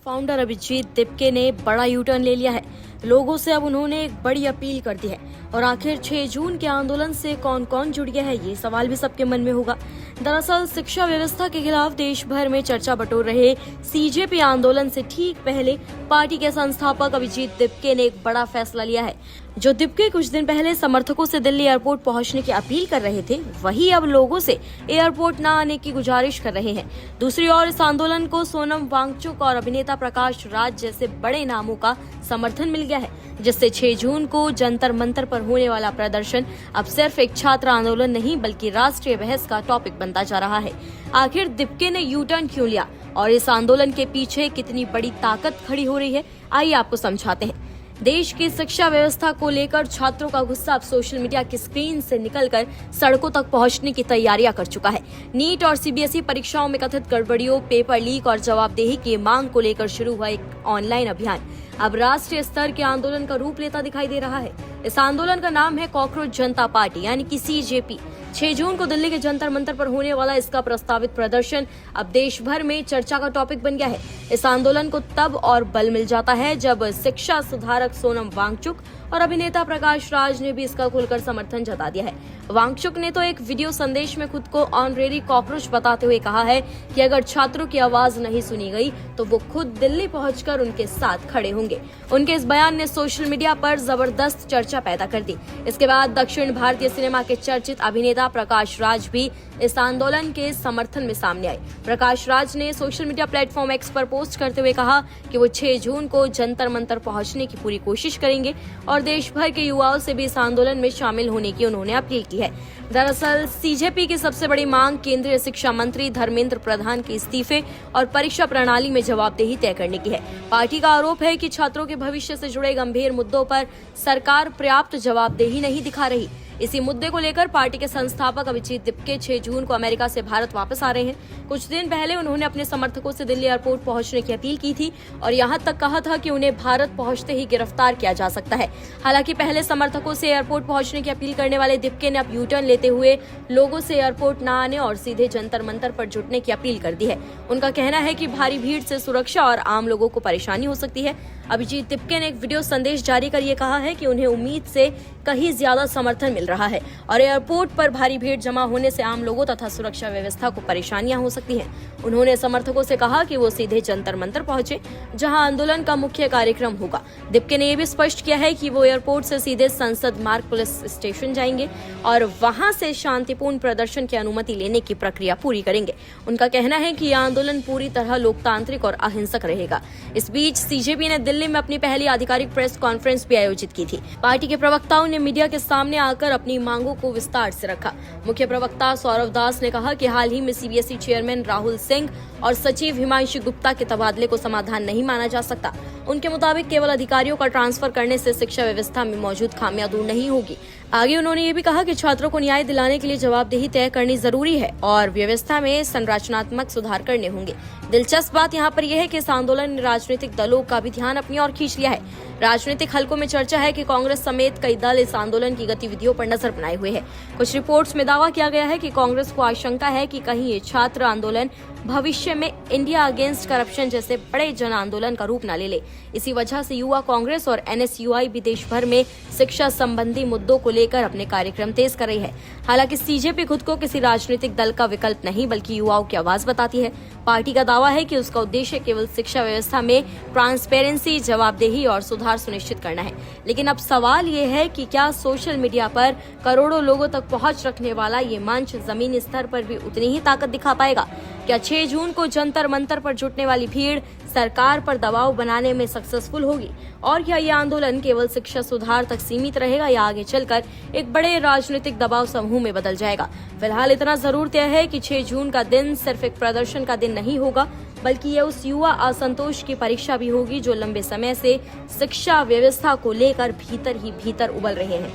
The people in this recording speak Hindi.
फाउंडर अभिजीत दिपके ने बड़ा यू टर्न ले लिया है। लोगों से अब उन्होंने एक बड़ी अपील कर दी है। और आखिर 6 जून के आंदोलन से कौन कौन जुड़ गया है, ये सवाल भी सबके मन में होगा। दरअसल शिक्षा व्यवस्था के खिलाफ देश भर में चर्चा बटोर रहे सीजेपी आंदोलन से ठीक पहले पार्टी के संस्थापक अभिजीत दिपके ने एक बड़ा फैसला लिया है। जो दिपके कुछ दिन पहले समर्थकों से दिल्ली एयरपोर्ट पहुंचने की अपील कर रहे थे, वही अब लोगों से एयरपोर्ट न आने की गुजारिश कर रहे हैं। दूसरी ओर इस आंदोलन को सोनम वांगचुक और अभिनेता प्रकाश राज जैसे बड़े नामों का समर्थन मिल गया है, जिससे 6 जून को जंतर मंतर पर होने वाला प्रदर्शन अब सिर्फ एक छात्र आंदोलन नहीं बल्कि राष्ट्रीय बहस का टॉपिक बनता जा रहा है। आखिर दिपके ने यू टर्न क्यों लिया और इस आंदोलन के पीछे कितनी बड़ी ताकत खड़ी हो रही है, आइए आपको समझाते हैं। देश की शिक्षा व्यवस्था को लेकर छात्रों का गुस्सा अब सोशल मीडिया की स्क्रीन से निकलकर सड़कों तक पहुंचने की तैयारियां कर चुका है। नीट और सीबीएसई परीक्षाओं में कथित गड़बड़ियों, पेपर लीक और जवाबदेही की मांग को लेकर शुरू हुआ एक ऑनलाइन अभियान अब राष्ट्रीय स्तर के आंदोलन का रूप लेता दिखाई दे रहा है। इस आंदोलन का नाम है कॉकरोच जनता पार्टी यानी कि सीजेपी। 6 जून को दिल्ली के जंतर मंतर पर होने वाला इसका प्रस्तावित प्रदर्शन अब देश भर में चर्चा का टॉपिक बन गया है। इस आंदोलन को तब और बल मिल जाता है जब शिक्षा सुधारक सोनम वांगचुक और अभिनेता प्रकाश राज ने भी इसका खुलकर समर्थन जता दिया है। वांगचुक ने तो एक वीडियो संदेश में खुद को ऑनरेरी कॉकरोच बताते हुए कहा है कि अगर छात्रों की आवाज नहीं सुनी गई तो वो खुद दिल्ली पहुंचकर उनके साथ खड़े होंगे। उनके इस बयान ने सोशल मीडिया पर जबरदस्त चर्चा पैदा कर दी। इसके बाद दक्षिण भारतीय सिनेमा के चर्चित अभिनेता प्रकाश राज भी इस आंदोलन के समर्थन में सामने आए। प्रकाश राज ने सोशल मीडिया प्लेटफॉर्म एक्स पर पोस्ट करते हुए कहा कि वो 6 जून को जंतर मंतर पहुंचने की पूरी कोशिश करेंगे और देश भर के युवाओं से भी इस आंदोलन में शामिल होने की उन्होंने अपील की है। दरअसल सीजेपी की सबसे बड़ी मांग केंद्रीय शिक्षा मंत्री धर्मेंद्र प्रधान के इस्तीफे और परीक्षा प्रणाली में जवाबदेही तय करने की है। पार्टी का आरोप है कि छात्रों के भविष्य से जुड़े गंभीर मुद्दों पर सरकार पर्याप्त जवाबदेही नहीं दिखा रही। इसी मुद्दे को लेकर पार्टी के संस्थापक अभिजीत दिपके 6 जून को अमेरिका से भारत वापस आ रहे हैं। कुछ दिन पहले उन्होंने अपने समर्थकों से दिल्ली एयरपोर्ट पहुंचने की अपील की थी और यहां तक कहा था कि उन्हें भारत पहुंचते ही गिरफ्तार किया जा सकता है। हालांकि पहले समर्थकों से एयरपोर्ट पहुंचने की अपील करने वाले दिपके ने अब यू टर्न लेते हुए लोगों से एयरपोर्ट न आने और सीधे जंतर मंतर पर जुटने की अपील कर दी है। उनका कहना है कि भारी भीड़ से सुरक्षा और आम लोगों को परेशानी हो सकती है। अभिजीत दिपके ने एक वीडियो संदेश जारी कर ये कहा है कि उन्हें उम्मीद से कहीं ज्यादा समर्थन मिल रहा है और एयरपोर्ट पर भारी भीड़ जमा होने से आम लोगों तथा सुरक्षा व्यवस्था को परेशानियां हो सकती हैं। उन्होंने समर्थकों से कहा कि वो सीधे जंतर मंतर पहुंचे, जहां आंदोलन का मुख्य कार्यक्रम होगा। दिपके ने यह भी स्पष्ट किया है कि वो एयरपोर्ट से सीधे संसद मार्ग पुलिस स्टेशन जाएंगे और वहां से शांतिपूर्ण प्रदर्शन की अनुमति लेने की प्रक्रिया पूरी करेंगे। उनका कहना है कि यह आंदोलन पूरी तरह लोकतांत्रिक और अहिंसक रहेगा। इस बीच सीजेपी ने दिल्ली में अपनी पहली आधिकारिक प्रेस कॉन्फ्रेंस भी आयोजित की थी। पार्टी के प्रवक्ताओं ने मीडिया के सामने आकर अपनी मांगों को विस्तार से रखा। मुख्य प्रवक्ता सौरव दास ने कहा कि हाल ही में सीबीएसई चेयरमैन राहुल सिंह और सचिव हिमांशु गुप्ता के तबादले को समाधान नहीं माना जा सकता। उनके मुताबिक केवल अधिकारियों का ट्रांसफर करने से शिक्षा व्यवस्था में मौजूद खामियां दूर नहीं होगी। आगे उन्होंने ये भी कहा कि छात्रों को न्याय दिलाने के लिए जवाबदेही तय करनी जरूरी है और व्यवस्था में संरचनात्मक सुधार करने होंगे। दिलचस्प बात यहाँ पर यह है कि इस आंदोलन ने राजनीतिक दलों का भी ध्यान अपनी ओर खींच लिया है। राजनीतिक हलकों में चर्चा है कि कांग्रेस समेत कई दल इस आंदोलन की गतिविधियों पर नजर बनाए हुए हैं। कुछ रिपोर्ट्स में दावा किया गया है कि कांग्रेस को आशंका है कि कहीं ये छात्र आंदोलन भविष्य में इंडिया अगेंस्ट करप्शन जैसे बड़े जन आंदोलन का रूप न ले। इसी वजह से युवा कांग्रेस और एनएसयूआई भी देश भर में शिक्षा संबंधी मुद्दों को लेकर अपने कार्यक्रम तेज कर रही है। हालांकि सीजेपी खुद को किसी राजनीतिक दल का विकल्प नहीं बल्कि युवाओं की आवाज बताती है। पार्टी का दावा है कि उसका उद्देश्य केवल शिक्षा व्यवस्था में ट्रांसपेरेंसी, जवाबदेही और सुधार सुनिश्चित करना है। लेकिन अब सवाल ये है कि क्या सोशल मीडिया पर करोड़ों लोगों तक पहुंच रखने वाला ये मंच जमीनी स्तर पर भी उतनी ही ताकत दिखा पाएगा? क्या 6 जून को जंतर मंतर पर जुटने वाली भीड़ सरकार पर दबाव बनाने में सक्सेसफुल होगी? और क्या ये आंदोलन केवल शिक्षा सुधार तक सीमित रहेगा या आगे चलकर एक बड़े राजनीतिक दबाव समूह में बदल जाएगा? फिलहाल इतना जरूर तय है कि 6 जून का दिन सिर्फ एक प्रदर्शन का दिन नहीं होगा, बल्कि ये उस युवा असंतोष की परीक्षा भी होगी जो लंबे समय से शिक्षा व्यवस्था को लेकर भीतर ही भीतर उबल रहे हैं।